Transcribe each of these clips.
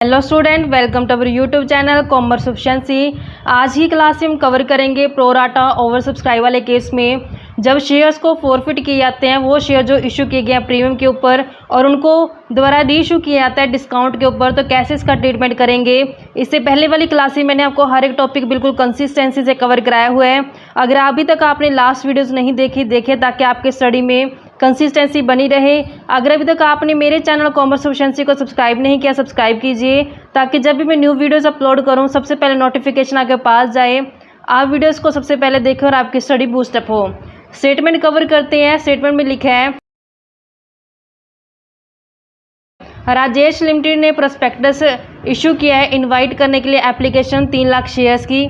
Hello student, welcome to our YouTube channel commerce efficiency. आज ही class में हम कवर करेंगे प्रो राटा ओवर सब्सक्राइब वाले केस में जब शेयर्स को फॉरफिट किए जाते हैं, वो शेयर जो इशू किए गए हैं प्रीमियम के ऊपर और उनको दोबारा री इशू किया जाता है डिस्काउंट के ऊपर, तो कैसे इसका ट्रीटमेंट करेंगे। इससे पहले वाली क्लास में मैंने आपको हर एक टॉपिक बिल्कुल कंसिस्टेंसी से कवर कराया हुआ है। अगर अभी तक आपने लास्ट वीडियोज़ नहीं देखे ताकि आपके स्टडी में कंसिस्टेंसी बनी रहे। अगर अभी तक आपने मेरे चैनल कॉमर्स एफिशिएंसी को सब्सक्राइब नहीं किया, सब्सक्राइब कीजिए ताकि जब भी मैं न्यू वीडियोस अपलोड करूं सबसे पहले नोटिफिकेशन आपके पास जाए, आप वीडियोस को सबसे पहले देखें और आपकी स्टडी बूस्टअप हो। स्टेटमेंट कवर करते हैं। स्टेटमेंट में लिखा है, राजेश लिमिटेड ने प्रोस्पेक्टस इशू किया है इनवाइट करने के लिए एप्लीकेशन 3 लाख शेयर्स की।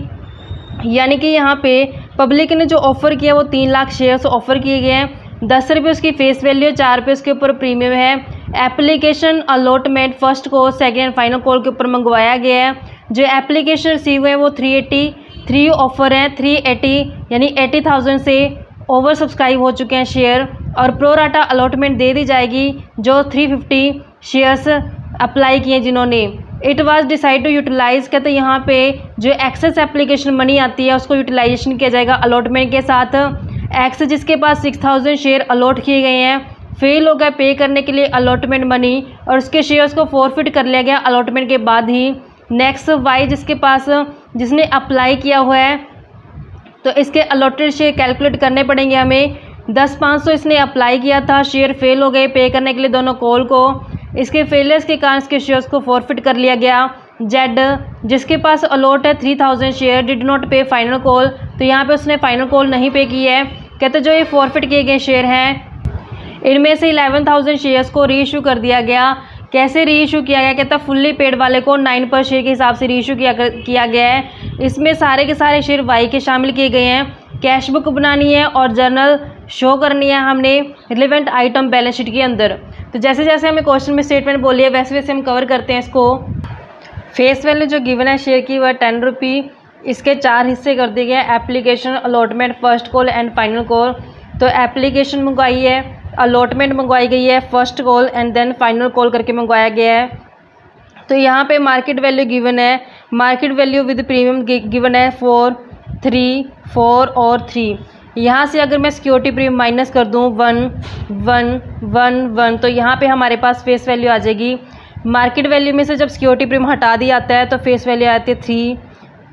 यानी कि यहाँ पे पब्लिक ने जो ऑफ़र किया वो 3 लाख शेयर्स ऑफ़र किए गए हैं। 10 रुपये उसकी फेस वैल्यू, 4 रुपये उसके ऊपर प्रीमियम है। Application allotment first call, second and final call के ऊपर मंगवाया गया है। जो एप्लीकेशन रिसीव हुए वो 383 ऑफर हैं। 380 यानी 80,000 से ओवर सब्सक्राइब हो चुके हैं शेयर और प्रो राटा अलॉटमेंट दे दी जाएगी जो 350 शेयर्स अप्लाई किए जिन्होंने। It was decide to utilise, कहते हैं यहाँ पे जो एक्सेस एप्लीकेशन मनी आती है उसको यूटिलाइजेशन किया जाएगा अलॉटमेंट के साथ। एक्स जिसके पास 6,000 शेयर अलॉट किए गए हैं फेल हो गया पे करने के लिए अलॉटमेंट मनी और उसके शेयर्स को फॉरफिट कर लिया गया अलॉटमेंट के बाद ही। नेक्स्ट वाई जिसने अप्लाई किया हुआ है तो इसके अलॉटेड शेयर कैलकुलेट करने पड़ेंगे हमें। 10,500 इसने अप्लाई किया था, शेयर फेल हो गए पे करने के लिए दोनों कॉल को। इसके फेलियर्स के कारण इसके शेयर्स को फॉरफिट कर लिया गया। जेड जिसके पास अलॉट है 3,000 शेयर, डिड नॉट पे फाइनल कॉल, तो यहाँ पे उसने फाइनल कॉल नहीं पे की है। कहते जो ये फॉरफिट किए गए शेयर हैं इनमें से 11,000 शेयर्स को री इशू कर दिया गया। कैसे री इशू किया गया, कहता फुल्ली पेड वाले को 9 पर शेयर के हिसाब से री इशू किया गया है। इसमें सारे के सारे शेयर वाई के शामिल किए गए हैं। कैश बुक बनानी है और जर्नल शो करनी है हमने रिलेवेंट आइटम बैलेंस शीट के अंदर। तो जैसे जैसे हमें क्वेश्चन में स्टेटमेंट बोली है वैसे वैसे हम कवर करते हैं इसको। फेस वैल्यू जो गिवन है शेयर की वह 10 रुपये, इसके 4 हिस्से कर दिए गए। Application, allotment, first call and final call. तो एप्लीकेशन मंगवाई है, अलॉटमेंट मंगवाई गई है, first call and then final call करके मंगवाया गया है। तो यहाँ पे मार्केट वैल्यू गिवन है, market value with premium given है 4, 3, 4 और 3। यहाँ से अगर मैं सिक्योरिटी प्रीमियम माइनस कर दूँ 1, 1, 1, 1 तो यहाँ पे हमारे पास फेस वैल्यू आ जाएगी। मार्केट वैल्यू में से जब सिक्योरिटी प्रीमियम हटा दिया जाता है तो फेस वैल्यू आती है 3,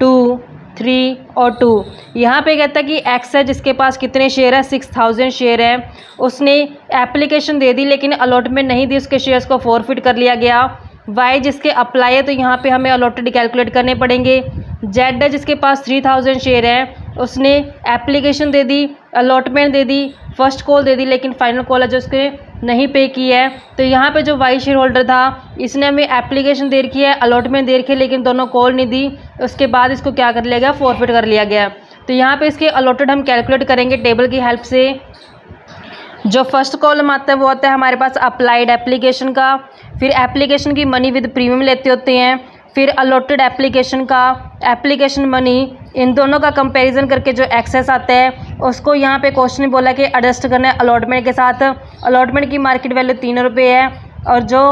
2, 3 और 2। यहाँ पे कहता है कि एक्स है जिसके पास कितने शेयर है 6,000 शेयर है, उसने एप्लीकेशन दे दी लेकिन अलॉटमेंट नहीं दी, उसके शेयर्स को फॉरफिट कर लिया गया। वाई जिसके अप्लाई है तो यहाँ पे हमें अलॉटेड कैलकुलेट करने पड़ेंगे। जेड है जिसके पास 3,000 शेयर है, उसने एप्लीकेशन दे दी, अलॉटमेंट दे दी, फर्स्ट कॉल दे दी लेकिन फाइनल कॉल है जो उसके नहीं पे की है। तो यहाँ पे जो वाई शेयर होल्डर था इसने हमें एप्लीकेशन दे रखी है, अलॉटमेंट दे रखी है लेकिन दोनों कॉल नहीं दी, उसके बाद इसको क्या कर लिया गया, फॉरफिट कर लिया गया। तो यहाँ पे इसके अलॉटेड हम कैलकुलेट करेंगे टेबल की हेल्प से। जो फर्स्ट कॉलम आता है वो आता है हमारे पास अप्लाइड एप्लीकेशन का, फिर एप्लीकेशन की मनी विद प्रीमियम लेते होते हैं, फिर अलॉटेड एप्लीकेशन का, एप्लीकेशन मनी, इन दोनों का कंपैरिजन करके जो एक्सेस आता है उसको यहाँ पे क्वेश्चन में बोला कि एडजस्ट करना है अलॉटमेंट के साथ। अलॉटमेंट की मार्केट वैल्यू 3 रुपये है और जो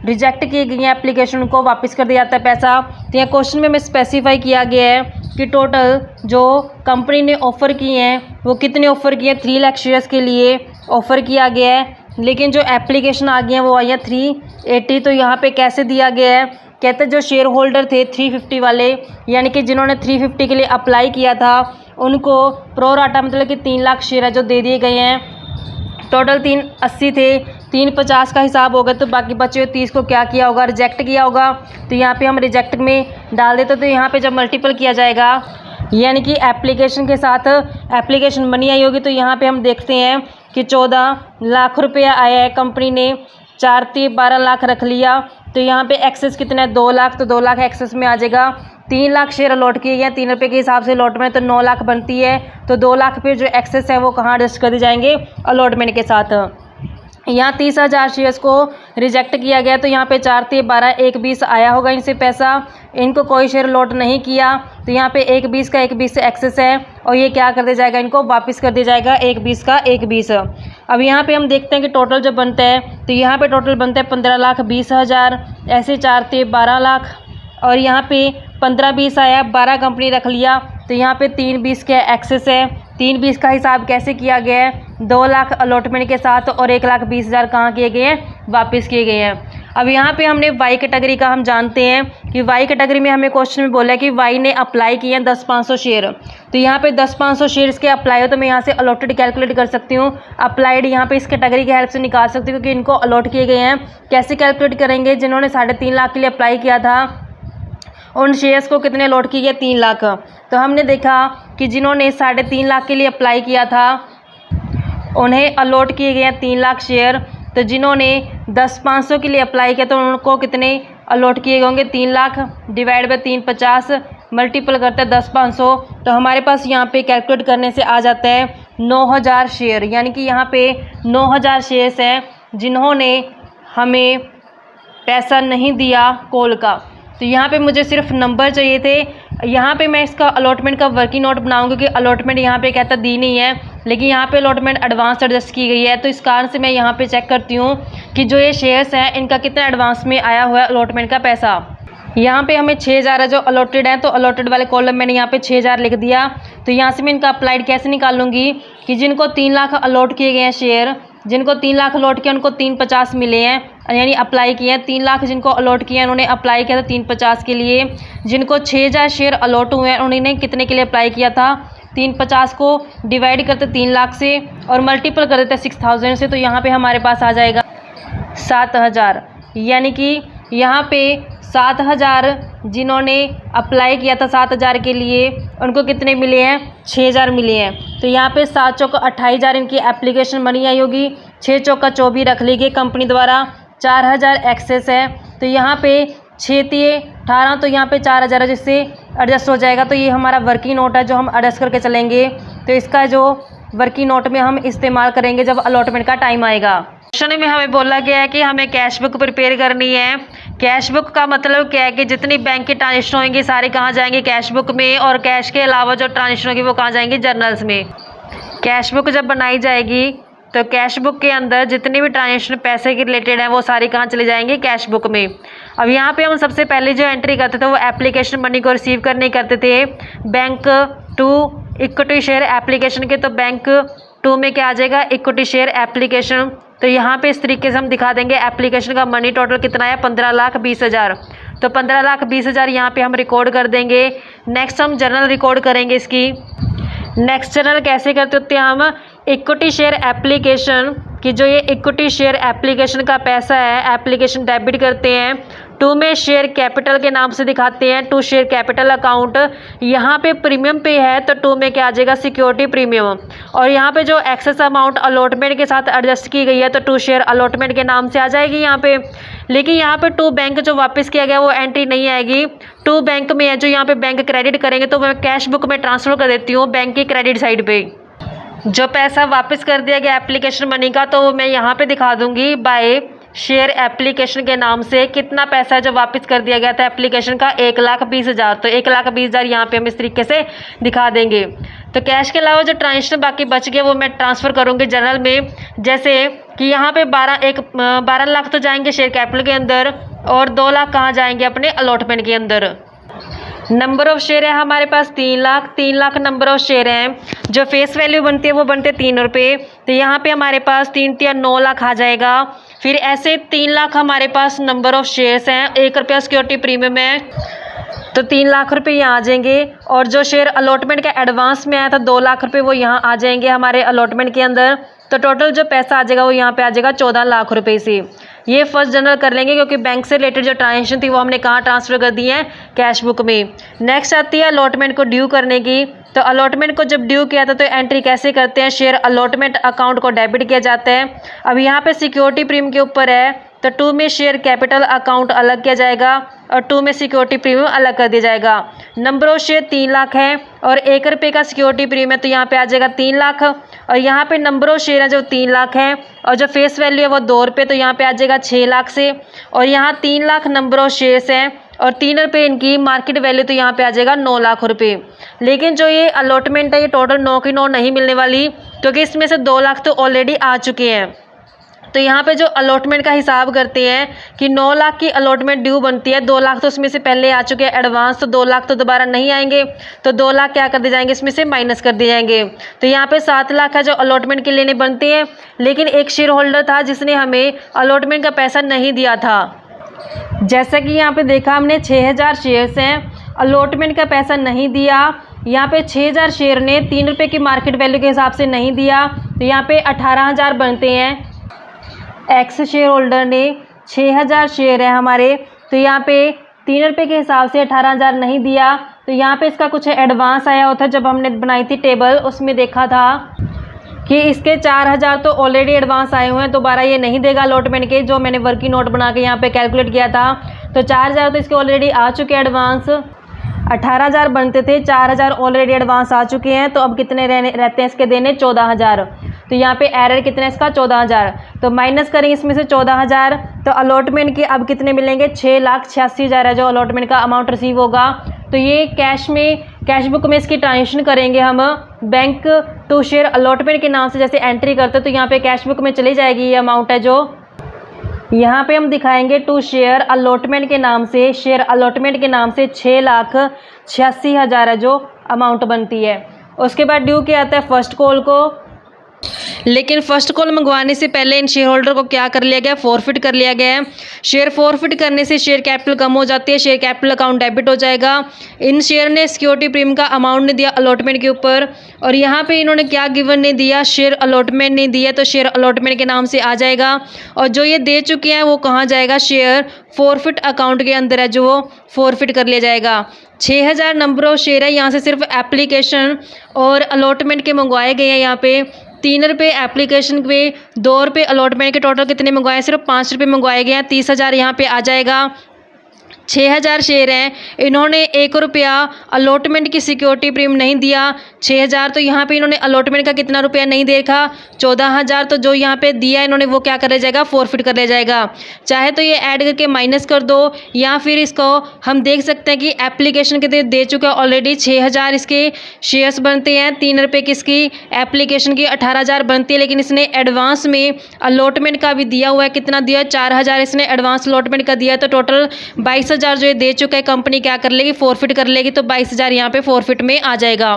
रिजेक्ट की गई है एप्लीकेशन को वापस कर दिया जाता है पैसा। तो यहाँ क्वेश्चन में हमें स्पेसिफाई किया गया है कि टोटल जो कंपनी ने ऑफ़र किए हैं वो कितने ऑफ़र किए हैं, 3 लाख शेयर्स के लिए ऑफ़र किया गया है, लेकिन जो एप्लीकेशन आ गई हैं वो आई है 380। तो यहाँ पे कैसे दिया गया है, कहते हैं जो शेयर होल्डर थे 350 वाले, यानी कि जिन्होंने 350 के लिए अप्लाई किया था उनको प्रो राटा मतलब कि 3 लाख शेयर है जो दे दिए गए हैं। टोटल 380 थे, 350 का हिसाब होगा तो बाकी बचे हुए 30 को क्या किया होगा, रिजेक्ट किया होगा। तो यहाँ पे हम रिजेक्ट में डाल देते तो यहाँ पे जब मल्टीपल किया जाएगा यानी कि एप्लीकेशन के साथ एप्लीकेशन मनी आई होगी तो यहाँ पे हम देखते हैं कि 14 लाख रुपया आया है, कंपनी ने 4 × 12 लाख रख लिया। तो यहाँ पे एक्सेस कितना है 2 लाख, तो 2 लाख एक्सेस में आ जाएगा। 3 लाख शेयर अलॉट किए गए 3 रुपये के हिसाब से अलॉटमेंट, तो 9 लाख बनती है। तो 2 लाख पे जो एक्सेस है वो कहाँ एडजस्ट कर दिए जाएंगे, अलॉटमेंट के साथ। यहाँ 30,000 शेयर्स को रिजेक्ट किया गया, तो यहाँ पे 4 × 12 1/20 आया होगा इनसे पैसा। इनको कोई शेयर अलॉट नहीं किया, तो यहाँ पे 1/20 का 1/20 से एक्सेस है और ये क्या कर दिया जाएगा, इनको वापस कर दिया जाएगा 1/20 का 1/20। अब यहाँ पे हम देखते हैं कि टोटल जो बनता है, तो यहाँ पे टोटल बनता है 15,20,000, ऐसे 4 × 12 लाख, और यहाँ पे 15/20 आया, 12 कंपनी रख लिया, तो यहाँ पे 3/20 का एक्सेस है। 3/20 का हिसाब कैसे किया गया है, 2 लाख अलॉटमेंट के साथ और 1,20,000 कहाँ किए गए हैं, वापस किए गए हैं। अब यहाँ पे हमने वाई कैटेगरी का हम जानते हैं कि वाई कैटेगरी में हमें क्वेश्चन में बोला है कि वाई ने अप्लाई किए हैं 10,500 शेयर, तो यहाँ पे 10,500 शेयर्स के अप्लाई हो, तो मैं यहाँ से अलॉटेड कैलकुलेट कर सकती हूँ। अप्लाइड यहाँ पे इस कैटेगरी की हेल्प से निकाल सकती हूँ क्योंकि इनको अलॉट किए गए हैं। कैसे कैलकुलेट करेंगे, जिन्होंने 3.5 लाख के लिए अप्लाई किया था उन शेयर्स को कितने अलॉट किए गए, 3 लाख। तो हमने देखा कि जिन्होंने 3.5 लाख के लिए अप्लाई किया था उन्हें अलॉट किए गए हैं 3 लाख शेयर। तो जिन्होंने 10,500 के लिए अप्लाई किया तो उनको कितने अलॉट किए गए होंगे, 3 लाख डिवाइड बाई 350 मल्टीपल करते हैं 10,500, तो हमारे पास यहाँ पे कैलकुलेट करने से आ जाता है 9,000 शेयर। यानी कि यहाँ पे 9,000 शेयर्स हैं जिन्होंने हमें पैसा नहीं दिया कॉल का। तो यहाँ पे मुझे सिर्फ नंबर चाहिए थे। यहाँ पे मैं इसका अलॉटमेंट का वर्किंग नोट बनाऊंगी क्योंकि अलॉटमेंट यहाँ पे कहता दी नहीं है, लेकिन यहाँ पे अलॉटमेंट एडवांस एडजस्ट की गई है। तो इस कारण से मैं यहाँ पे चेक करती हूँ कि जो ये शेयर्स हैं इनका कितना एडवांस में आया हुआ है अलॉटमेंट का पैसा। यहाँ पे हमें 6,000 है जो अलॉटेड है, तो अलॉटेड वाले कॉलम मैंने यहाँ पे 6,000 लिख दिया। तो यहाँ से मैं इनका अप्लाइड कैसे निकाल लूँगी कि जिनको 3 लाख अलॉट किए गए हैं शेयर, जिनको 3 लाख अलॉट किया उनको 350 मिले हैं, यानी अप्लाई किए हैं। 3 लाख जिनको अलॉट किया उन्होंने अप्लाई किया था 350 के लिए। जिनको 6,000 शेयर अलॉट हुए हैं उन्होंने कितने के लिए अप्लाई किया था, 350 को डिवाइड करते 3 लाख से और मल्टीपल कर देते 6,000 से, तो यहाँ पे हमारे पास आ जाएगा 7,000। यानी कि यहाँ पे 7,000 जिन्होंने अप्लाई किया था 7,000 के लिए उनको कितने मिले हैं, 6,000 मिले हैं। तो यहाँ पे 7 चौका 28,000 इनकी एप्लीकेशन मनी आई होगी, 6 चौका 24 रख ली गई कंपनी द्वारा, 4,000 एक्सेस है। तो यहाँ पे 6 × 18, तो यहाँ पे 4,000 है जिससे एडजस्ट हो जाएगा। तो ये हमारा वर्किंग नोट है जो हम एडजस्ट करके चलेंगे। तो इसका जो वर्किंग नोट में हम इस्तेमाल करेंगे जब अलॉटमेंट का टाइम आएगा। क्वेश्चन में हमें बोला गया है कि हमें कैश बुक प्रिपेयर करनी है। कैश बुक का मतलब क्या है कि जितनी बैंक की ट्रांजेक्शन होंगी सारी कहाँ जाएंगी, कैश बुक में, और कैश के अलावा जो ट्रांजेक्शन होगी वो कहाँ जाएंगी, जर्नल्स में। कैश बुक जब बनाई जाएगी तो कैश बुक के अंदर जितनी भी ट्रांजेक्शन पैसे के रिलेटेड है वो सारी कहाँ चली जाएंगी, कैश बुक में। अब यहाँ पे हम सबसे पहले जो एंट्री करते थे वो एप्लीकेशन मनी को रिसीव करने करते थे bank to equity share application के। तो बैंक 2 में क्या आ जाएगा, इक्विटी शेयर एप्लीकेशन। तो यहाँ पे इस तरीके से हम दिखा देंगे एप्लीकेशन का मनी टोटल कितना है, 15,20,000। तो 15,20,000 यहाँ पे हम रिकॉर्ड कर देंगे। नेक्स्ट हम जर्नल रिकॉर्ड करेंगे इसकी। नेक्स्ट जर्नल कैसे करते होते हैं हम, इक्विटी शेयर एप्लीकेशन कि जो ये इक्विटी शेयर एप्लीकेशन का पैसा है एप्लीकेशन डेबिट करते हैं। 2 में शेयर कैपिटल के नाम से दिखाते हैं, 2 शेयर कैपिटल अकाउंट। यहाँ पे प्रीमियम पे है तो 2 में क्या आ जाएगा, सिक्योरिटी प्रीमियम। और यहाँ पे जो एक्सेस अमाउंट अलॉटमेंट के साथ एडजस्ट की गई है तो 2 शेयर अलॉटमेंट के नाम से आ जाएगी यहाँ पे। लेकिन यहाँ पे 2 बैंक जो वापस किया गया वो एंट्री नहीं आएगी। 2 बैंक में है जो यहाँ पे बैंक क्रेडिट करेंगे, तो मैं कैश बुक में ट्रांसफर कर देती हूँ बैंक की क्रेडिट साइड पे। जो पैसा वापस कर दिया गया एप्लीकेशन मनी का तो मैं यहाँ पे दिखा दूंगी बाय शेयर एप्लीकेशन के नाम से कितना पैसा जो वापस कर दिया गया था एप्लीकेशन का, 1,20,000। तो 1,20,000 यहाँ पे हम इस तरीके से दिखा देंगे। तो कैश के अलावा जो ट्रांजेक्शन बाकी बच गए वो मैं ट्रांसफ़र करूँगी जनरल में। जैसे कि यहाँ पे 12 लाख तो जाएंगे शेयर कैपिटल के अंदर और 2 लाख कहाँ जाएंगे, अपने अलॉटमेंट के अंदर। नंबर ऑफ शेयर है हमारे पास 3 लाख नंबर ऑफ शेयर हैं। जो फेस वैल्यू बनती है वो बनते 3 रुपये। तो यहाँ पे हमारे पास 3 × 9 लाख आ जाएगा। फिर ऐसे 3 लाख हमारे पास नंबर ऑफ शेयर्स हैं, 1 रुपया सिक्योरिटी प्रीमियम है तो 3 लाख रुपए यहाँ आ जाएंगे। और जो शेयर अलॉटमेंट का एडवांस में आया था 2 लाख रुपए वो यहाँ आ जाएंगे हमारे अलॉटमेंट के अंदर। तो टोटल जो पैसा आ जाएगा वो यहाँ पे आ जाएगा 14 लाख रुपए से। ये फर्स्ट जनरल कर लेंगे क्योंकि बैंक से रिलेटेड जो ट्रांजेक्शन थी वो हमने कहाँ ट्रांसफ़र कर दी है, कैश बुक में। नेक्स्ट आती है अलॉटमेंट को ड्यू करने की। तो अलॉटमेंट को जब ड्यू किया था तो एंट्री कैसे करते हैं, शेयर अलॉटमेंट अकाउंट को डेबिट किया जाता है। अब यहाँ पे सिक्योरिटी प्रीमियम के ऊपर है तो 2 में शेयर कैपिटल अकाउंट अलग किया जाएगा और 2 में सिक्योरिटी प्रीमियम अलग कर दिया जाएगा। नंबर ऑफ शेयर 3 लाख है और 1 रुपये का सिक्योरिटी प्रीमियम है, तो यहाँ पे आ जाएगा 3 लाख और यहाँ पे नंबर ऑफ शेयर है जो 3 लाख है और जो फेस वैल्यू है वो 2 रुपये, तो यहाँ पे आ जाएगा 6 लाख से और यहाँ 3 लाख नंबर ऑफ शेयर्स हैं और 3 रुपये इनकी मार्केट वैल्यू, तो यहाँ पे आ जाएगा 9 लाख रुपये। लेकिन जो ये अलॉटमेंट है ये टोटल 9 की 9 नहीं मिलने वाली, क्योंकि इसमें से 2 लाख तो ऑलरेडी आ चुके हैं। तो यहाँ पे जो अलॉटमेंट का हिसाब करते हैं कि 9 लाख की अलॉटमेंट ड्यू बनती है, 2 लाख तो उसमें से पहले आ चुके हैं एडवांस, तो 2 लाख तो दोबारा नहीं आएंगे, तो 2 लाख क्या कर दिए जाएंगे, इसमें से माइनस कर दिए जाएंगे। तो यहाँ पे 7 लाख है जो अलॉटमेंट के लेने बनते हैं, लेकिन एक शेयर होल्डर था जिसने हमें अलॉटमेंट का पैसा नहीं दिया था। जैसा कि यहाँ पे देखा हमने 6000 शेयर्स हैं, अलॉटमेंट का पैसा नहीं दिया। यहाँ पे 6000 शेयर ने 3 रुपये की मार्केट वैल्यू के हिसाब से नहीं दिया, तो यहाँ पे 18000 बनते हैं। एक्स शेयर होल्डर ने 6000 शेयर है हमारे, तो यहाँ पे 3 रुपये के हिसाब से 18000 नहीं दिया, तो यहाँ पे इसका कुछ एडवांस आया होता। जब हमने बनाई थी टेबल उसमें देखा था कि इसके 4000 तो ऑलरेडी एडवांस आए हुए हैं, दोबारा ये नहीं देगा अलॉटमेंट के। जो मैंने वर्किंग नोट बना के यहाँ पे कैलकुलेट किया था, तो 4000 तो इसके ऑलरेडी आ चुके एडवांस। 18000 बनते थे, 4000 ऑलरेडी एडवांस आ चुके हैं, तो अब कितने रहते हैं इसके देने, 14000। तो यहाँ पे एरर कितना है इसका, 14000। तो माइनस करेंगे इसमें से 14000, तो अलॉटमेंट के अब कितने मिलेंगे, 6,86,000 है जो अलॉटमेंट का अमाउंट रिसीव होगा। तो ये कैश में, कैश बुक में इसकी ट्रांजेक्शन करेंगे हम बैंक टू शेयर अलॉटमेंट के नाम से जैसे एंट्री करते, तो यहाँ पे कैश बुक में चली जाएगी ये अमाउंट है जो यहाँ पे हम दिखाएंगे टू शेयर अलॉटमेंट के नाम से, शेयर अलॉटमेंट के नाम से 6,86,000 है जो अमाउंट बनती है। उसके बाद ड्यू क्या आता है, फर्स्ट कॉल को। लेकिन फर्स्ट कॉल मंगवाने से पहले इन शेयर होल्डर को क्या कर लिया गया, फॉरफिट कर लिया गया है। शेयर फॉरफिट करने से शेयर कैपिटल कम हो जाती है, शेयर कैपिटल अकाउंट डेबिट हो जाएगा। इन शेयर ने सिक्योरिटी प्रीमियम का अमाउंट नहीं दिया अलॉटमेंट के ऊपर, और यहाँ पे इन्होंने क्या गिवन नहीं दिया, शेयर अलॉटमेंट नहीं दिया, तो शेयर अलॉटमेंट के नाम से आ जाएगा। और जो ये दे चुके हैं वो कहाँ जाएगा, शेयर फॉरफिट अकाउंट के अंदर है जो वो फॉरफिट कर लिया जाएगा। 6000 नंबर ऑफ शेयर है, यहाँ से सिर्फ एप्लीकेशन और अलॉटमेंट के मंगवाए गए हैं। यहाँ पे 3 रुपये एप्लीकेशन पे, 2 रुपये अलॉटमेंट के, टोटल कितने मंगवाए, सिर्फ 5 रुपये मंगवाए गए हैं। 30,000 यहाँ पे आ जाएगा। 6000 शेयर हैं, इन्होंने 1 रुपया अलॉटमेंट की सिक्योरिटी प्रीमियम नहीं दिया। 6000 तो यहाँ पे इन्होंने अलॉटमेंट का कितना रुपया नहीं देखा, 14000, तो जो यहाँ पे दिया इन्होंने वो क्या कर लिया जाएगा, फॉरफिट कर लिया जाएगा। चाहे तो ये ऐड करके माइनस कर दो, या फिर इसको हम देख सकते हैं कि एप्लीकेशन के दे चुका है ऑलरेडी 6000 इसके शेयर्स बनते हैं, 3 रुपये की इसकी एप्लीकेशन की 18000 बनती है, लेकिन इसने एडवांस में अलॉटमेंट का भी दिया हुआ है। कितना दिया, 4000 इसने एडवांस अलॉटमेंट का दिया, तो टोटल 22,000 जो ये दे चुका है, कंपनी क्या कर लेगी, फॉरफिट कर लेगी, तो 22,000 यहाँ पे फॉरफिट में आ जाएगा।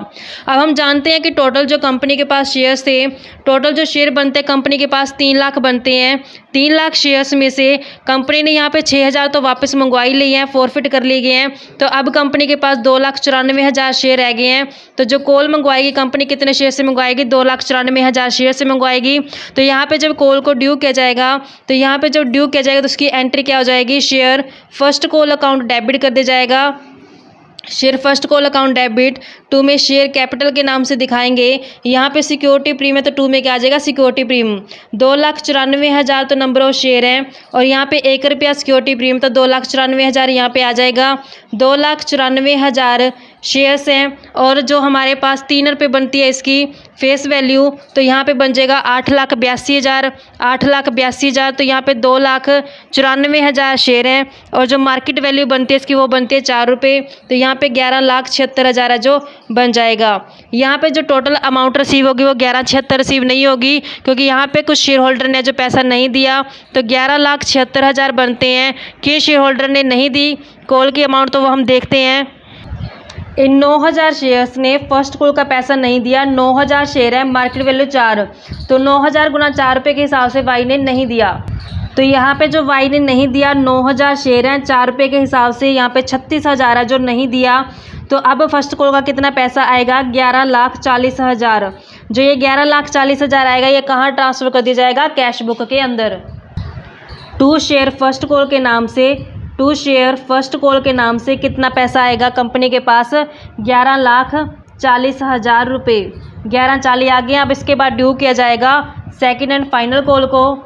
अब हम जानते हैं कि टोटल जो कंपनी के पास शेयर्स थे, टोटल जो शेयर बनते हैं कंपनी के पास 3 लाख बनते हैं। 3 लाख शेयर्स में से कंपनी ने यहाँ पे 6000 तो वापस मंगवा ही लिए हैं, फॉरफिट कर लिए गए हैं, तो अब कंपनी के पास 2,94,000 शेयर रह गए हैं। तो जो कॉल मंगवाएगी कंपनी कितने शेयर से मंगवाएगी, 2,94,000 शेयर से मंगवाएगी। तो यहाँ पे जब कॉल को ड्यू किया जाएगा, तो यहाँ पे जब ड्यू किया जाएगा तो उसकी एंट्री क्या हो जाएगी, share first call account debit कर दिया जाएगा। Share first call account debit 2 में शेयर कैपिटल के नाम से दिखाएंगे। यहाँ पे सिक्योरिटी प्रीमियम, तो 2 में क्या आ जाएगा, सिक्योरिटी प्रीमियम। 2,94,000 तो नंबर ऑफ शेयर हैं, और यहाँ पे 1 रुपया सिक्योरिटी प्रीमियम, तो 2,94,000 यहाँ पे आ जाएगा। 2,94,000 शेयर्स हैं, और जो हमारे पास 3 रुपये बनती है इसकी फेस वैल्यू, तो यहाँ पे बन जाएगा 8,82,000। 8,82,000 तो यहाँ पे 2,94,000 शेयर हैं, और जो मार्केट वैल्यू बनती है इसकी वो बनती है 4 रुपये, तो यहाँ पे 11,76,000 है जो बन जाएगा। यहाँ पे जो टोटल अमाउंट रिसीव होगी वो 11,76 रिसीव नहीं होगी, क्योंकि यहाँ पे कुछ शेयर होल्डर ने जो पैसा नहीं दिया, तो 11,76,000 बनते हैं। किस शेयर होल्डर ने नहीं दी कॉल की अमाउंट, तो वो हम देखते हैं। इन 9,000 शेयर्स ने फर्स्ट कॉल का पैसा नहीं दिया। 9,000 शेयर है, मार्केट वैल्यू 4, तो 9,000 गुना 4 रुपये के हिसाब से वाई ने नहीं दिया। तो यहाँ पे जो वाई ने नहीं दिया, 9,000 शेयर हैं, 4 रुपये के हिसाब से यहाँ पे 36,000 है जो नहीं दिया। तो अब फर्स्ट कॉल का कितना पैसा आएगा, 11,40,000। जो ये 11,40,000 आएगा, ये कहाँ ट्रांसफ़र कर दिया जाएगा, कैश बुक के अंदर। 2 शेयर फर्स्ट कॉल के नाम से, 2 शेयर फर्स्ट कॉल के नाम से कितना पैसा आएगा कंपनी के पास, 11,40,000 रुपये। 11,40 आ गए। अब इसके बाद ड्यू किया जाएगा सेकंड एंड फाइनल कॉल को।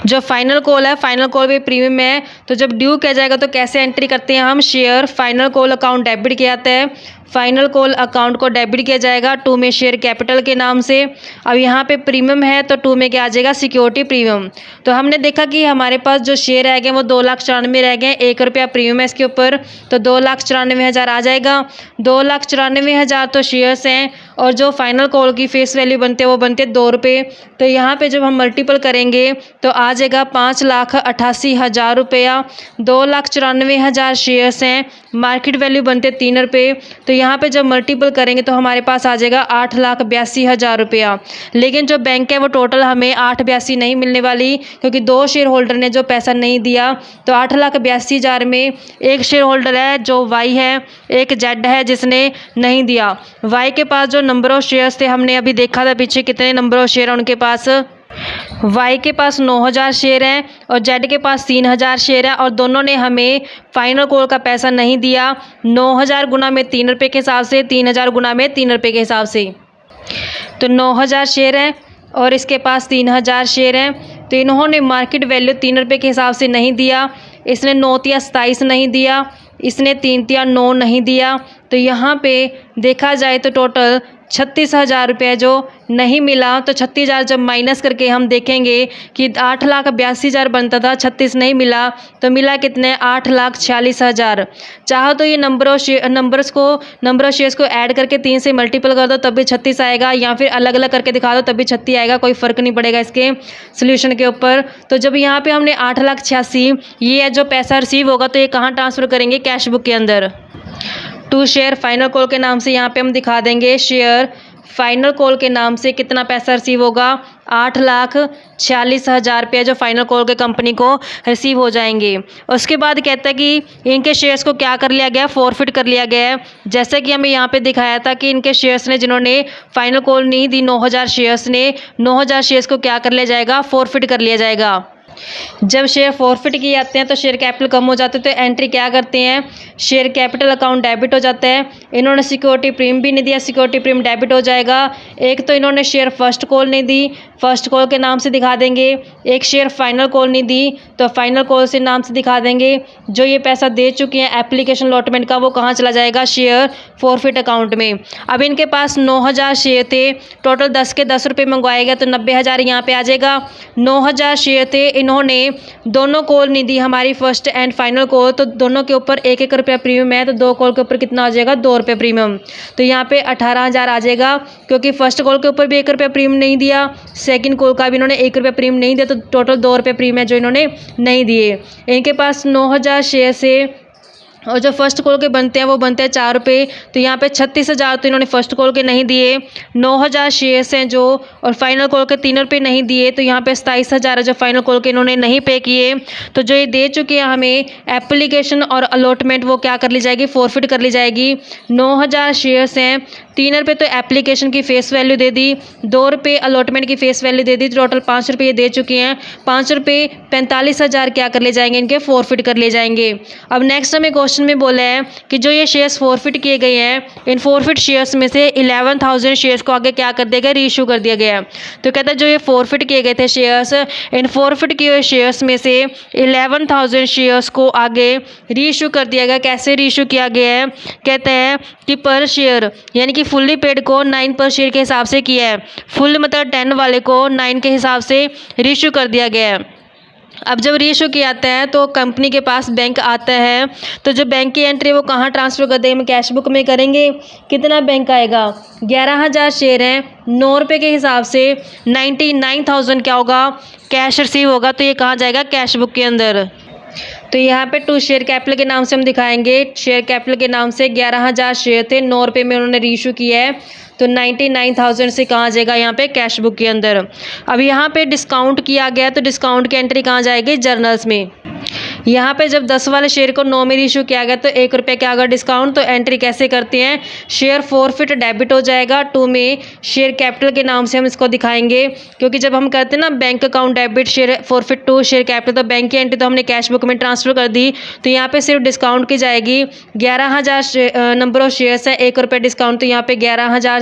जो फाइनल कॉल है, फाइनल कॉल भी प्रीमियम है। तो जब ड्यू किया जाएगा तो कैसे एंट्री करते हैं हम, share final call account debit किया जाता है। फाइनल कॉल अकाउंट को डेबिट किया जाएगा 2 में शेयर कैपिटल के नाम से। अब यहाँ पे प्रीमियम है तो 2 में क्या आ जाएगा, सिक्योरिटी प्रीमियम। तो हमने देखा कि हमारे पास जो शेयर रह गए वो 2,94,000 रह गए, 1 रुपया प्रीमियम है इसके ऊपर, तो 2,94,000 आ जाएगा। 2,94,000 तो शेयर्स हैं और जो फाइनल कॉल की फेस वैल्यू बनते हैं वो बनते हैं 2 रुपये। तो यहाँ पे जब हम मल्टीपल करेंगे तो आ जाएगा 5,88,000 रुपया। 2,94,000 शेयर्स हैं, मार्केट वैल्यू बनते 3 रुपये। तो यहाँ पे जब मल्टीपल करेंगे तो हमारे पास आ जाएगा 8,82,000 रुपया। लेकिन जो बैंक है वो टोटल हमें 882 नहीं मिलने वाली, क्योंकि 2 शेयर होल्डर ने जो पैसा नहीं दिया। तो 8,82,000 में एक शेयर होल्डर है जो वाई है, एक जेड है जिसने नहीं दिया। वाई के पास जो नंबर ऑफ शेयर्स थे हमने अभी देखा था पीछे कितने नंबर ऑफ शेयर है उनके पास। वाई के पास 9,000 शेयर हैं और जेड के पास 3,000 शेयर है, और दोनों ने हमें फाइनल कॉल का पैसा नहीं दिया। 9,000 गुना में 3 रुपये के हिसाब से, 3,000 गुना में 3 रुपये के हिसाब से। तो 9,000 शेयर हैं और इसके पास 3,000 शेयर हैं। तो इन्होंने मार्केट वैल्यू 3 रुपये के हिसाब से नहीं दिया। इसने 9×3 = 27 नहीं दिया, इसने 3×9 नहीं दिया। तो यहाँ पे देखा जाए तो टोटल 36,000 रुपये जो नहीं मिला। तो 36,000 जब माइनस करके हम देखेंगे कि 8,82,000 बनता था, 36 नहीं मिला, तो मिला कितने, 8,46,000। चाहो तो ये नंबर ऑफ शेयर्स को ऐड करके 3 से मल्टीपल कर दो तब भी 36 आएगा, या फिर अलग अलग करके दिखा दो तब भी 36 आएगा, कोई फ़र्क नहीं पड़ेगा इसके सोल्यूशन के ऊपर। तो जब यहाँ पे हमने 8,86,000 ये जो पैसा रिसीव होगा तो ये कहाँ ट्रांसफ़र करेंगे, कैश बुक के अंदर। 2 शेयर फाइनल कॉल के नाम से यहाँ पे हम दिखा देंगे, शेयर फाइनल कॉल के नाम से कितना पैसा रिसीव होगा, 8,46,000 रुपये जो फाइनल कॉल के कंपनी को रिसीव हो जाएंगे। उसके बाद कहता है कि इनके शेयर्स को क्या कर लिया गया, फॉरफिट कर लिया गया है। जैसे कि हमें यहाँ पे दिखाया था कि इनके शेयर्स ने, जिन्होंने फाइनल कॉल नहीं दी 9,000 शेयर्स ने, 9,000 शेयर्स को क्या कर लिया जाएगा, फॉरफिट कर लिया जाएगा। जब शेयर फॉरफिट किए जाते हैं तो शेयर कैपिटल कम हो जाते हैं, तो एंट्री क्या करते हैं, शेयर कैपिटल अकाउंट डेबिट हो जाता है। इन्होंने सिक्योरिटी प्रीमियम भी नहीं दिया, सिक्योरिटी प्रीमियम डेबिट हो जाएगा। एक तो इन्होंने शेयर फर्स्ट कॉल नहीं दी, फर्स्ट कॉल के नाम से दिखा देंगे। एक शेयर फाइनल कॉल नहीं दी तो फाइनल कॉल से नाम से दिखा देंगे। जो ये पैसा दे चुके हैं एप्लीकेशन अलॉटमेंट का, वो कहाँ चला जाएगा, शेयर फॉरफिट अकाउंट में। अब इनके पास 9,000 शेयर थे, टोटल 10 के 10 रुपये मंगवाए गए तो 90,000 यहाँ पे आ जाएगा। 9,000 शेयर थे, इन्होंने दोनों कॉल नहीं दी हमारी, फर्स्ट एंड फाइनल कॉल, तो दोनों के ऊपर 1-1 रुपया प्रीमियम है, तो 2 कॉल के ऊपर कितना आ जाएगा, 2 रुपये प्रीमियम। तो यहाँ पे 18,000 आ जाएगा, क्योंकि फर्स्ट कॉल के ऊपर भी 1 रुपया प्रीमियम नहीं दिया, सेकंड कॉल का भी इन्होंने 1 रुपया प्रीमियम नहीं दिया, तो टोटल 2 रुपये प्रीमियम है जो इन्होंने नहीं दिए। इनके पास 9,000 शेयर से, और जो फर्स्ट कॉल के बनते हैं वो बनते हैं 4 रुपये। तो यहाँ पे 36,000 तो इन्होंने फर्स्ट कॉल के नहीं दिए, 9,000 शेयर्स हैं जो, और फाइनल कॉल के 3 रुपये नहीं दिए, तो यहाँ पे 27,000 है जो फाइनल कॉल के इन्होंने नहीं पे किए। तो जो ये दे चुके हैं हमें एप्लीकेशन और अलॉटमेंट, वो क्या कर ली जाएगी, फॉरफिट कर ली जाएगी। 9,000 शेयर्स हैं, 3 रुपये तो एप्लीकेशन की फेस वैल्यू दे दी, 2 रुपये अलॉटमेंट की फेस वैल्यू दे दी, टोटल 5 रुपये दे चुके हैं। 5 रुपये 45,000 क्या कर ले जाएंगे, इनके फॉरफिट कर ले जाएंगे। अब नेक्स्ट हमें क्वेश्चन में बोला है कि जो ये शेयर्स फॉरफिट किए गए हैं, इन फॉरफिट शेयर्स में से 11,000 शेयर्स को आगे क्या कर दिया गया, रीइश्यू कर दिया गया है। तो कहता है जो ये फॉरफिट किए गए थे शेयर्स, इन फॉरफिट किए हुए शेयर्स में से 11,000 शेयर्स को आगे रीइश्यू कर दिया गया। कैसे रीइश्यू किया गया है, कहते हैं कि पर शेयर, यानी कि फुल्ली पेड को 9 पर शेयर के हिसाब से किया है, फुल मतलब 10 वाले को 9 के हिसाब से रीइश्यू कर दिया गया है। अब जब रीइश्यू किया जाता है तो कंपनी के पास बैंक आता है, तो जो बैंक की एंट्री वो कहाँ ट्रांसफ़र कर देंगे, कैश बुक में करेंगे। कितना बैंक आएगा, 11,000 शेयर हैं, 9 रुपये के हिसाब से 99,000 क्या होगा, कैश रिसीव होगा, तो ये कहाँ जाएगा, कैश बुक के अंदर। तो यहाँ पे 2 शेयर कैपिटल के नाम से हम दिखाएंगे, शेयर कैपिटल के नाम से 11,000 शेयर थे, 9 रुपये में उन्होंने रीइश्यू किया है, तो 99,000 से कहाँ जाएगा, यहाँ पे कैश बुक के अंदर। अब यहाँ पे डिस्काउंट किया गया तो डिस्काउंट की एंट्री कहाँ जाएगी, जर्नल्स में। यहाँ पे जब 10 वाले शेयर को 9 में रीइशू किया गया तो 1 रुपये के अगर डिस्काउंट, तो एंट्री कैसे करते हैं, शेयर फॉरफिट डेबिट हो जाएगा 2 में शेयर कैपिटल के नाम से हम इसको दिखाएंगे, क्योंकि जब हम करते हैं ना bank account debit share forfeit 2 share capital, तो बैंक की एंट्री तो हमने कैश बुक में ट्रांसफर कर दी, तो यहाँ पे सिर्फ डिस्काउंट की जाएगी 11,000 नंबर ऑफ शेयर्स है, 1 रुपये डिस्काउंट, तो यहाँ पे 11,000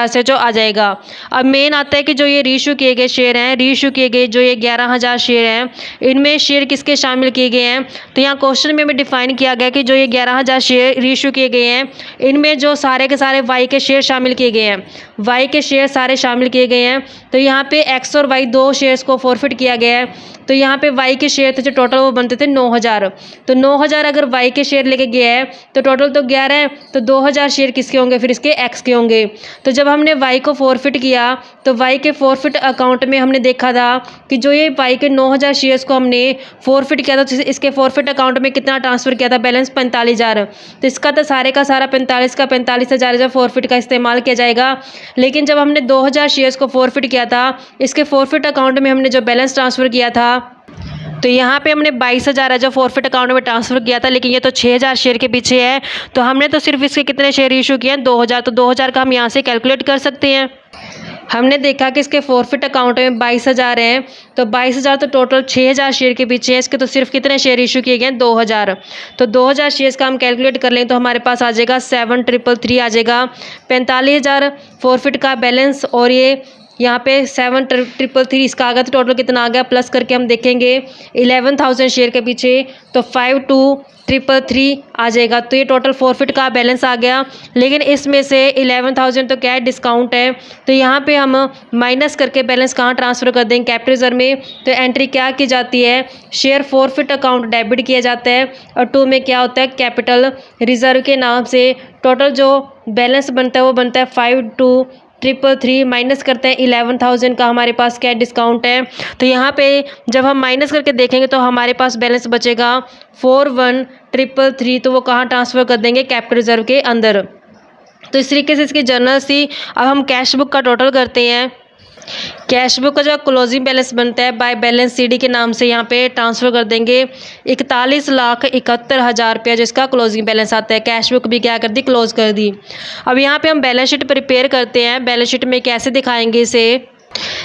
से जो आ जाएगा। अब मेन आता है कि जो ये रीइशू किए गए शेयर हैं, रीइशू किए गए जो ये 11,000 शेयर हैं, इनमें शेयर किसके शामिल किए गए हैं, तो यहाँ क्वेश्चन में भी डिफाइन किया गया कि जो ये 11,000 शेयर रीइशू किए गए हैं, इनमें जो सारे के सारे वाई के शेयर शामिल किए गए हैं, वाई के शेयर सारे शामिल किए गए हैं, तो यहाँ पे एक्स और वाई 2 शेयर्स को फॉरफिट किया गया है। तो यहाँ पे वाई के शेयर थे जो टोटल वो बनते थे 9,000, तो 9,000 अगर वाई के शेयर लेके गया है तो टोटल तो 11 है, तो 2,000 शेयर किसके होंगे, फिर इसके एक्स के होंगे। तो जब हमने वाई को फॉरफिट किया तो वाई के फॉरफिट अकाउंट में हमने देखा था कि जो ये वाई के 9,000 शेयर्स को हमने फॉरफिट किया था, तो इसके फॉरफिट अकाउंट में कितना ट्रांसफ़र किया था, बैलेंस 45,000, तो इसका तो सारे का सारा 45 का 45,000 जब फॉरफिट का इस्तेमाल किया जाएगा। लेकिन जब हमने 2,000 शेयर्स को फॉरफिट किया था, इसके फॉरफिट अकाउंट में हमने जो बैलेंस ट्रांसफ़र किया था, तो यहाँ पे हमने 22,000 है जो फॉरफिट अकाउंट में ट्रांसफ़र किया था, लेकिन ये तो 6,000 शेयर के पीछे है, तो हमने तो सिर्फ इसके कितने शेयर इशू किए हैं, 2,000, तो 2,000 का हम यहाँ से कैलकुलेट कर सकते हैं। हमने देखा कि इसके फॉरफिट अकाउंट में 22,000 हैं, तो 22,000 तो टोटल 6,000 शेयर के पीछे है, इसके तो सिर्फ कितने शेयर इशू किए गए हैं, 2,000, तो 2,000 शेयर्स का हम कैलकुलेट कर लें तो हमारे पास आ जाएगा 7,333 आ जाएगा, 45,000 फॉरफिट का बैलेंस, और ये यहाँ पे 7,333 इसका आ गया, तो टोटल कितना आ गया, प्लस करके हम देखेंगे 11,000 शेयर के पीछे, तो 52,333 आ जाएगा, तो ये टोटल फॉरफिट का बैलेंस आ गया। लेकिन इसमें से 11,000 तो क्या है, डिस्काउंट है, तो यहाँ पे हम माइनस करके बैलेंस कहाँ ट्रांसफ़र कर देंगे, कैपिटल रिजर्व में, तो एंट्री क्या की जाती है, शेयर फॉरफिट अकाउंट डेबिट किया जाता है, और 2 में क्या होता है, कैपिटल रिजर्व के नाम से टोटल जो बैलेंस बनता है वो बनता है 52,333 माइनस करते हैं 11,000 का हमारे पास क्या डिस्काउंट है, तो यहाँ पे जब हम माइनस करके देखेंगे तो हमारे पास बैलेंस बचेगा 41,333, तो वो कहाँ ट्रांसफ़र कर देंगे, कैपिटल रिजर्व के अंदर। तो इस तरीके से इसकी जर्नल्स थी। अब हम कैश बुक का टोटल करते हैं। कैश बुक का जो क्लोजिंग बैलेंस बनता है बाय बैलेंस सीडी के नाम से यहाँ पे ट्रांसफ़र कर देंगे 41,71,000 रुपया, जिसका क्लोजिंग बैलेंस आता है। कैश बुक भी क्या कर दी, क्लोज कर दी। अब यहाँ पे हम बैलेंस शीट प्रिपेयर करते हैं। बैलेंस शीट में कैसे दिखाएंगे इसे,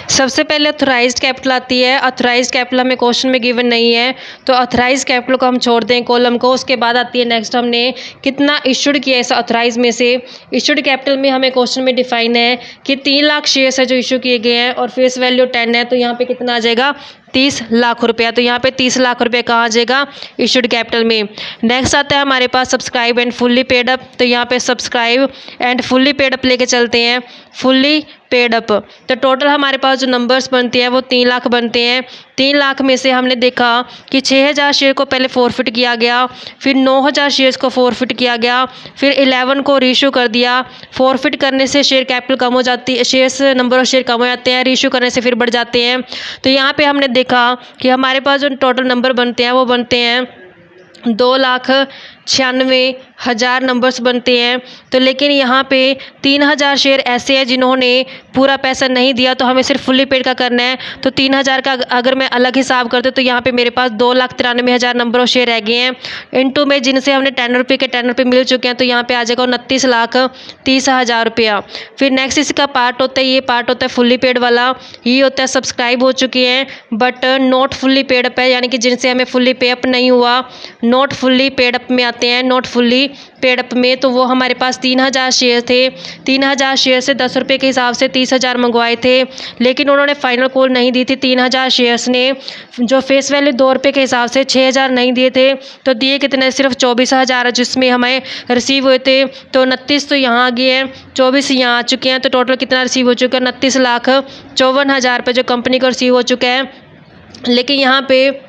सबसे पहले ऑथराइज्ड कैपिटल आती है। ऑथराइज्ड कैपिटल हमें क्वेश्चन में गिवन नहीं है, तो ऑथराइज्ड कैपिटल को हम छोड़ दें कॉलम को। उसके बाद आती है नेक्स्ट, हमने कितना इशूड किया है इस ऑथराइज में से। इशूड कैपिटल में हमें क्वेश्चन में डिफाइन है कि 3 लाख शेयर्स है जो इशू किए गए हैं और फेस वैल्यू 10 है, तो यहाँ पे कितना आ जाएगा, 30 लाख रुपया। तो यहाँ पे 30 लाख रुपये कहाँ आ जाएगा, इशूड कैपिटल में। नेक्स्ट आता है हमारे पास subscribe and fully paid up, तो यहाँ पे subscribe and fully paid up लेके चलते हैं, फुल्ली पेड अप। तो टोटल हमारे पास जो नंबर्स बनते हैं वो 3 लाख बनते हैं। 3 लाख में से हमने देखा कि 6,000 शेयर को पहले फॉरफिट किया गया, फिर 9,000 शेयर्स को फॉरफिट किया गया, फिर 11 को रीइशू कर दिया। फॉरफिट करने से शेयर कैपिटल कम हो जाती है, शेयर्स नंबर ऑफ शेयर कम हो जाते हैं, रीइशू करने से फिर बढ़ जाते हैं। तो यहाँ पे हमने देखा कि हमारे पास जो टोटल नंबर बनते हैं वो बनते हैं 2,96,000 नंबर्स बनते हैं। तो लेकिन यहाँ पे 3,000 शेयर ऐसे हैं जिन्होंने पूरा पैसा नहीं दिया, तो हमें सिर्फ फुल्ली पेड का करना है। तो 3,000 का अगर मैं अलग हिसाब करती तो यहाँ पे मेरे पास 2,93,000 नंबर ऑफ शेयर रह गए हैं। इनटू में जिनसे हमने 10 रुपये के 10 रुपये मिल चुके हैं, तो यहाँ पे आ जाएगा 29,30,000 रुपया। फिर नेक्स्ट इसका पार्ट होता है, ये पार्ट होता है फुल्ली पेड वाला। ये होता है सब्सक्राइब हो चुके हैं but not fully paid up है, यानी कि जिनसे हमें फुल्ली पे अप नहीं हुआ, नॉट फुल्ली पेड अप में आते हैं। नॉट फुल्ली पेड अप में तो वो हमारे पास 3,000 शेयर थे। 3,000 शेयर से 10 रुपये के हिसाब से 30,000 मंगवाए थे, लेकिन उन्होंने फाइनल कॉल नहीं दी थी। 3,000 शेयर्स ने जो फेस वैल्यू 2 रुपये के हिसाब से 6,000 नहीं दिए थे, तो दिए कितने, सिर्फ 24,000 जिसमें हमें रिसीव हुए थे। तो 29 तो यहाँ आ गए हैं, 24 यहाँ आ चुके हैं, तो टोटल कितना रिसीव हो चुका है, 29,54,000 रुपये जो कंपनी को रिसीव हो चुका है। लेकिन यहाँ पे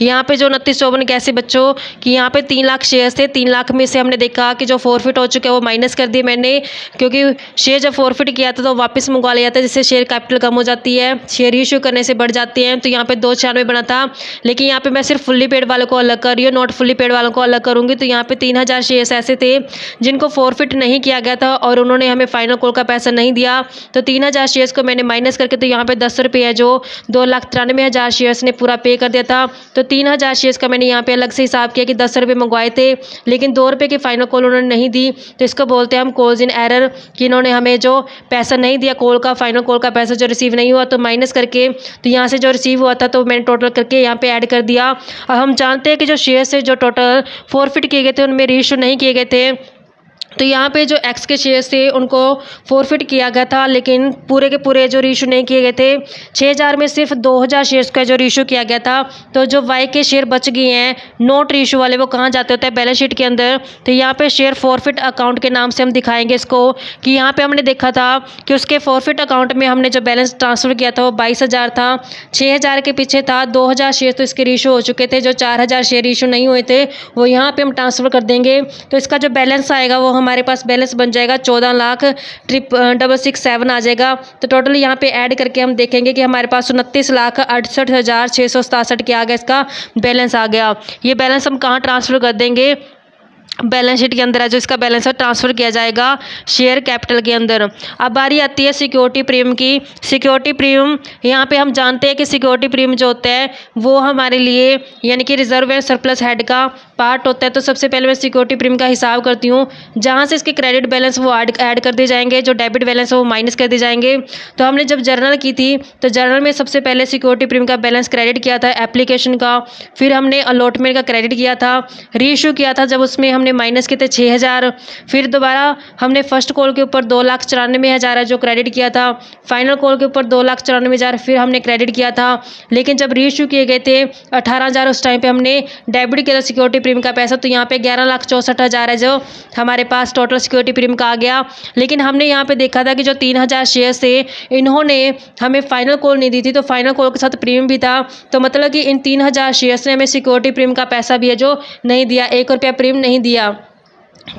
यहाँ पे जो 29,54,81 बच्चों कि यहाँ पे 3 लाख शेयर्स थे। 3 लाख में से हमने देखा कि जो फॉरफिट हो चुके हैं वो माइनस कर दिए मैंने, क्योंकि शेयर जब फॉरफिट किया था तो वापस मंगवा लिया था, जिससे शेयर कैपिटल कम हो जाती है, शेयर इशू करने से बढ़ जाते हैं। तो यहाँ पे 296 बना था, लेकिन यहाँ पे मैं सिर्फ फुल्ली पेड वालों को अलग कर रही हूँ, नॉट फुल्ली पेड वालों को अलग करूँगी। तो यहाँ पे 3,000 शेयर्स ऐसे थे जिनको फॉरफिट नहीं किया गया था और उन्होंने हमें फाइनल कॉल का पैसा नहीं दिया। तो 3,000 शेयर्स को मैंने माइनस करके, तो यहाँ पे 10 रुपये है जो 2,93,000 शेयर्स ने पूरा पे कर दिया था। तो 3,000 शेयर्स का मैंने यहाँ पे अलग से हिसाब किया कि 10 रुपये मंगवाए थे, लेकिन 2 रुपये की फाइनल कॉल उन्होंने नहीं दी। तो इसको बोलते हैं हम कॉल्स इन एरर, कि इन्होंने हमें जो पैसा नहीं दिया कॉल का, फाइनल कॉल का पैसा जो रिसीव नहीं हुआ, तो माइनस करके तो यहाँ से जो रिसीव हुआ था तो मैंने टोटल करके यहाँ पे ऐड कर दिया। और हम जानते हैं कि जो शेयर से जो टोटल फॉरफिट किए गए थे उनमें रीइश्यू नहीं किए गए थे। तो यहाँ पे जो एक्स के शेयर्स थे उनको फॉरफिट किया गया था, लेकिन पूरे के पूरे जो रीइश्यू नहीं किए गए थे। 6,000 में सिर्फ 2,000 शेयर्स का जो रीइश्यू किया गया था। तो जो वाई के शेयर बच गए हैं नोट रीइश्यू वाले, वो कहाँ जाते होते हैं, बैलेंस शीट के अंदर। तो यहाँ पे शेयर फॉरफिट अकाउंट के नाम से हम दिखाएंगे इसको, कि यहाँ पे हमने देखा था कि उसके फॉरफिट अकाउंट में हमने जो बैलेंस ट्रांसफ़र किया था वो 22,000 था। 6,000 के पीछे था 2,000 शेयर तो इसके रीइश्यू हो चुके थे, जो 4,000 शेयर इशू नहीं हुए थे वो यहाँ पे हम ट्रांसफ़र कर देंगे। तो इसका जो बैलेंस आएगा वो हमारे पास बैलेंस बन जाएगा 14,667 आ जाएगा। तो टोटल यहाँ पे ऐड करके हम देखेंगे कि हमारे पास 29,68,667 के आगे इसका बैलेंस आ गया। ये बैलेंस हम कहाँ ट्रांसफ़र कर देंगे, बैलेंस शीट के अंदर है जो इसका बैलेंस है ट्रांसफ़र किया जाएगा शेयर कैपिटल के अंदर। अब बारी आती है सिक्योरिटी प्रीमियम की। सिक्योरिटी प्रीमियम यहाँ पे हम जानते हैं कि सिक्योरिटी प्रीमियम जो होता है वो हमारे लिए यानी कि रिजर्व एंड सरप्लस हेड का पार्ट होता है। तो सबसे पहले मैं सिक्योरिटी प्रीमियम का हिसाब करती हूँ, जहाँ से इसके क्रेडिट बैलेंस वो ऐड कर दिए जाएंगे, जो डेबिट बैलेंस है वो माइनस कर दिए जाएंगे। तो हमने जब जर्नल की थी तो जर्नल में सबसे पहले सिक्योरिटी प्रीमियम का बैलेंस क्रेडिट किया था एप्लीकेशन का, फिर हमने अलॉटमेंट का क्रेडिट किया था, रीइश्यू किया था जब उसमें हमने माइनस किए थे 6,000, फिर दोबारा हमने फर्स्ट कॉल के ऊपर 2,94,000 है जो क्रेडिट किया था, फाइनल कॉल के ऊपर 2,94,000 फिर हमने क्रेडिट किया था। लेकिन जब रीइश्यू किए गए थे 18,000 उस टाइम पे हमने डेबिट किया था सिक्योरिटी प्रीमियम का पैसा। तो यहाँ पे 11,64,000 है जो हमारे पास टोटल सिक्योरिटी प्रीमियम का आ गया। लेकिन हमने यहाँ पे देखा था कि जो 3,000 शेयर्स थे इन्होंने हमें फाइनल कॉल नहीं दी थी, तो फाइनल कॉल के साथ प्रीमियम भी था। तो मतलब कि इन 3,000 शेयर्स ने हमें सिक्योरिटी प्रीमियम का पैसा भी है जो नहीं दिया, 1 रुपया प्रीमियम नहीं दिया,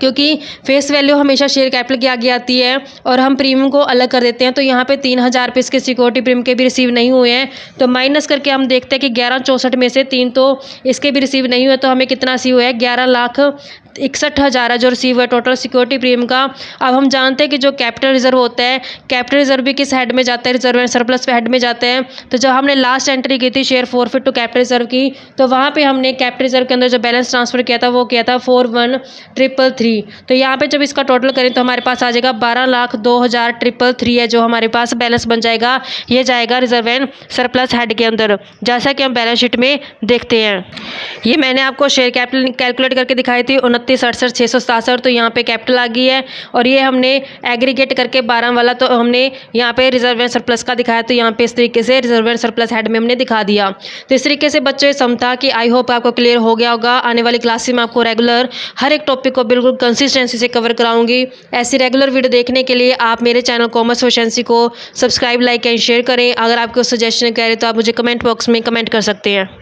क्योंकि फेस वैल्यू हमेशा शेयर कैपिटल की आगे आती है और हम प्रीमियम को अलग कर देते हैं। तो यहाँ पे 3,000 रुपये इसके सिक्योरिटी प्रीमियम के भी रिसीव नहीं हुए हैं। तो माइनस करके हम देखते हैं कि 11,64 में से 3 तो इसके भी रिसीव नहीं हुए, तो हमें कितना रिसीव हुआ है 11,61,000 है जो रिसीव है टोटल सिक्योरिटी प्रीमियम का। अब हम जानते हैं कि जो कैपिटल रिजर्व होता है, कैपिटल रिजर्व भी किस हेड में जाता है, रिजर्व एंड सरप्लस हेड में जाते हैं। तो जब हमने लास्ट एंट्री की थी share forfeit to capital reserve की, तो वहाँ पे हमने कैपिटल रिजर्व के अंदर जो बैलेंस ट्रांसफर किया था वो किया था 41,333। तो यहाँ पे जब इसका टोटल करें तो हमारे पास आ जाएगा 12,02,333 है जो हमारे पास बैलेंस बन जाएगा। ये जाएगा रिजर्व एंड सरप्लस हेड के अंदर, जैसा कि हम बैलेंस शीट में देखते हैं। ये मैंने आपको शेयर कैपिटल कैलकुलेट करके दिखाई थी 29,68,667। तो यहाँ पे कैपिटल आ गई है और ये हमने एग्रीगेट करके 12 वाला तो हमने यहाँ पे रिजर्व एंड सरप्लस का दिखाया। तो यहाँ पे इस तरीके से रिजर्व एंड सरप्लस हेड में हमने दिखा दिया। तो इस तरीके से बच्चों ये सम था कि आई होप आपको क्लियर हो गया होगा। आने वाली क्लास में आपको रेगुलर हर एक टॉपिक को बिल्कुल कंसिस्टेंसी से कवर कराऊंगी। ऐसी रेगुलर वीडियो देखने के लिए आप मेरे चैनल कॉमर्स प्रोficiency को सब्सक्राइब, लाइक एंड शेयर करें। अगर आपको सजेशन करें तो आप मुझे कमेंट बॉक्स में कमेंट कर सकते हैं।